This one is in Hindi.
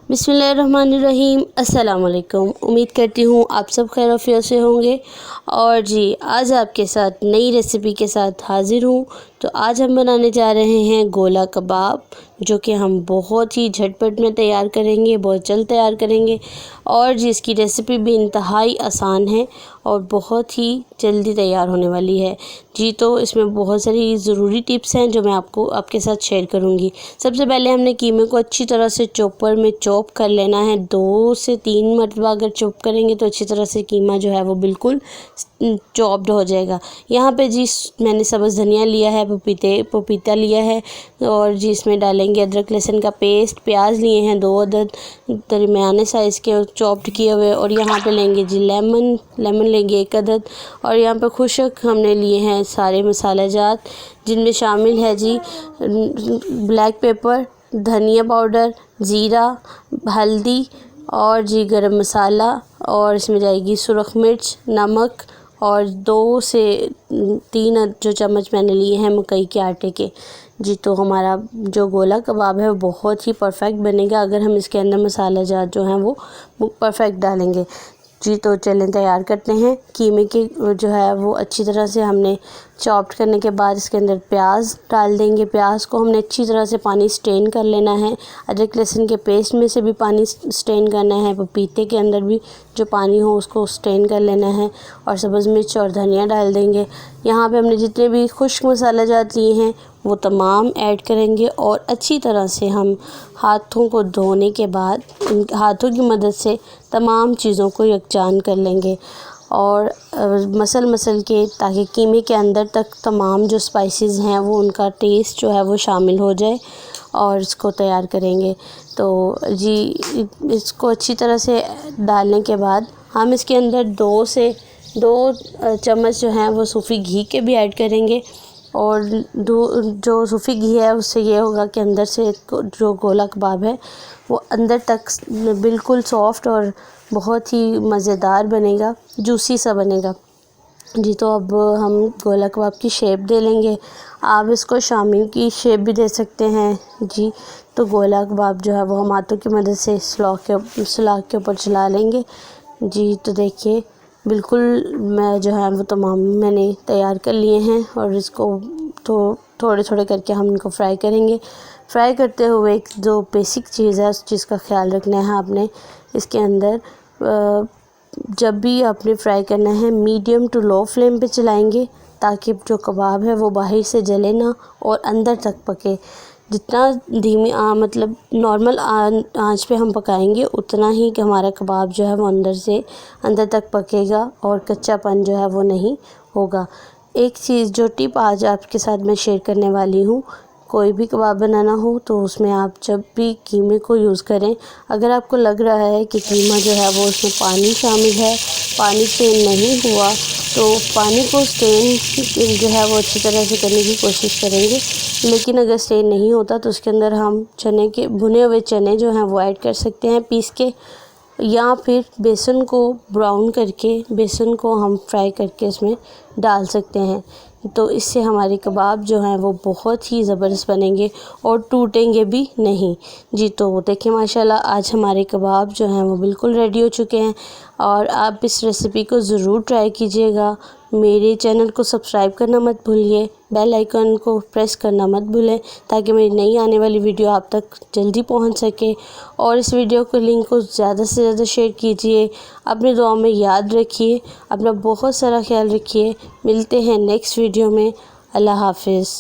बिस्मिल्लाहिर्रहमानिर्रहीम। अस्सलाम वालेकुम। उम्मीद करती हूँ आप सब खैर आफियत से होंगे। और जी आज आपके साथ नई रेसिपी के साथ हाज़िर हूँ। तो आज हम बनाने जा रहे हैं गोला कबाब, जो कि हम बहुत ही झटपट में तैयार करेंगे, बहुत जल्द तैयार करेंगे। और जी इसकी रेसिपी भी इंतहाई आसान है और बहुत ही जल्दी तैयार होने वाली है। जी तो इसमें बहुत सारी ज़रूरी टिप्स हैं जो मैं आपके साथ शेयर करूँगी। सबसे पहले हमने कीमे को अच्छी तरह से चॉपर में चॉप कर लेना है। 2 से 3 मरतबा अगर चॉप करेंगे तो अच्छी तरह से कीमा जो है वो बिल्कुल चॉप्ड हो जाएगा। यहाँ पे जी मैंने सब्ज़ धनिया लिया है, पपीता लिया है और जी इसमें डालेंगे अदरक लहसुन का पेस्ट। प्याज लिए हैं 2 अदद दरमियाने साइज़ के चॉप्ड किए हुए। और यहाँ पे लेंगे जी लेमन लेंगे 1 अदद। और यहाँ पे खुशक हमने लिए हैं सारे मसाला जात, जिनमें शामिल है जी ब्लैक पेपर, धनिया पाउडर, ज़ीरा, हल्दी और जी गरम मसाला। और इसमें जाएगी सुरख मिर्च, नमक और 2 से 3 जो चम्मच मैंने लिए हैं मकई के आटे के। जी तो हमारा जो गोला कबाब है वो बहुत ही परफेक्ट बनेगा अगर हम इसके अंदर मसाला जात जो हैं वो परफेक्ट डालेंगे। जी तो चलें तैयार करते हैं। कीमे के जो है वो अच्छी तरह से हमने चॉप्ड करने के बाद इसके अंदर प्याज डाल देंगे। प्याज को हमने अच्छी तरह से पानी स्ट्रेन कर लेना है। अदरक लहसुन के पेस्ट में से भी पानी स्ट्रेन करना है। पपीते के अंदर भी जो पानी हो उसको स्ट्रेन कर लेना है। और सब्ज़ मिर्च और धनिया डाल देंगे। यहाँ पे हमने जितने भी खुश्क मसाला जात लिए हैं वो तमाम ऐड करेंगे और अच्छी तरह से हम हाथों को धोने के बाद हाथों की मदद से तमाम चीज़ों को यकजान कर लेंगे और मसल के, ताकि कीमे के अंदर तक तमाम जो स्पाइसेस हैं वो उनका टेस्ट जो है वो शामिल हो जाए और इसको तैयार करेंगे। तो जी इसको अच्छी तरह से डालने के बाद हम इसके अंदर 2 चम्मच जो हैं वो सूफी घी के भी ऐड करेंगे। और जो सूफी घी है उससे ये होगा कि अंदर से जो गोला कबाब है वो अंदर तक बिल्कुल सॉफ्ट और बहुत ही मज़ेदार बनेगा, जूसी सा बनेगा। जी तो अब हम गोला कबाब की शेप दे लेंगे। आप इसको शामी की शेप भी दे सकते हैं। जी तो गोला कबाब जो है वो हम हाथों की मदद से सलाख के ऊपर चला लेंगे। जी तो देखिए बिल्कुल मैं जो है वो तमाम मैंने तैयार कर लिए हैं और इसको तो थोड़े करके हम इनको फ्राई करेंगे। फ्राई करते हुए एक जो बेसिक चीज़ है उस चीज़ का ख्याल रखना है आपने। इसके अंदर जब भी आपने फ्राई करना है मीडियम टू लो फ्लेम पे चलाएंगे, ताकि जो कबाब है वो बाहर से जले ना और अंदर तक पके। जितना धीमी मतलब नॉर्मल आंच पे हम पकाएंगे उतना ही कि हमारा कबाब जो है वो अंदर तक पकेगा और कच्चापन जो है वो नहीं होगा। एक चीज़ जो टिप आज आपके साथ मैं शेयर करने वाली हूँ, कोई भी कबाब बनाना हो तो उसमें आप जब भी कीमे को यूज़ करें, अगर आपको लग रहा है कि कीमा जो है वो उसमें पानी शामिल है, पानी स्टेन नहीं हुआ, तो पानी को स्टेन जो है वो अच्छी तरह से करने की कोशिश करेंगे। लेकिन अगर स्टेन नहीं होता तो उसके अंदर हम भुने हुए चने जो हैं वो ऐड कर सकते हैं पीस के, या फिर बेसन को ब्राउन करके बेसन को हम फ्राई करके इसमें डाल सकते हैं। तो इससे हमारे कबाब जो हैं वो बहुत ही ज़बरदस्त बनेंगे और टूटेंगे भी नहीं। जी तो देखिए माशाल्लाह आज हमारे कबाब जो हैं वो बिल्कुल रेडी हो चुके हैं और आप इस रेसिपी को ज़रूर ट्राई कीजिएगा। मेरे चैनल को सब्सक्राइब करना मत भूलिए, बेल आइकन को प्रेस करना मत भूलें, ताकि मेरी नई आने वाली वीडियो आप तक जल्दी पहुंच सके। और इस वीडियो को लिंक को ज़्यादा से ज़्यादा शेयर कीजिए। अपनी दुआओं में याद रखिए। अपना बहुत सारा ख्याल रखिए। मिलते हैं नेक्स्ट वीडियो में। अल्लाह हाफिज़।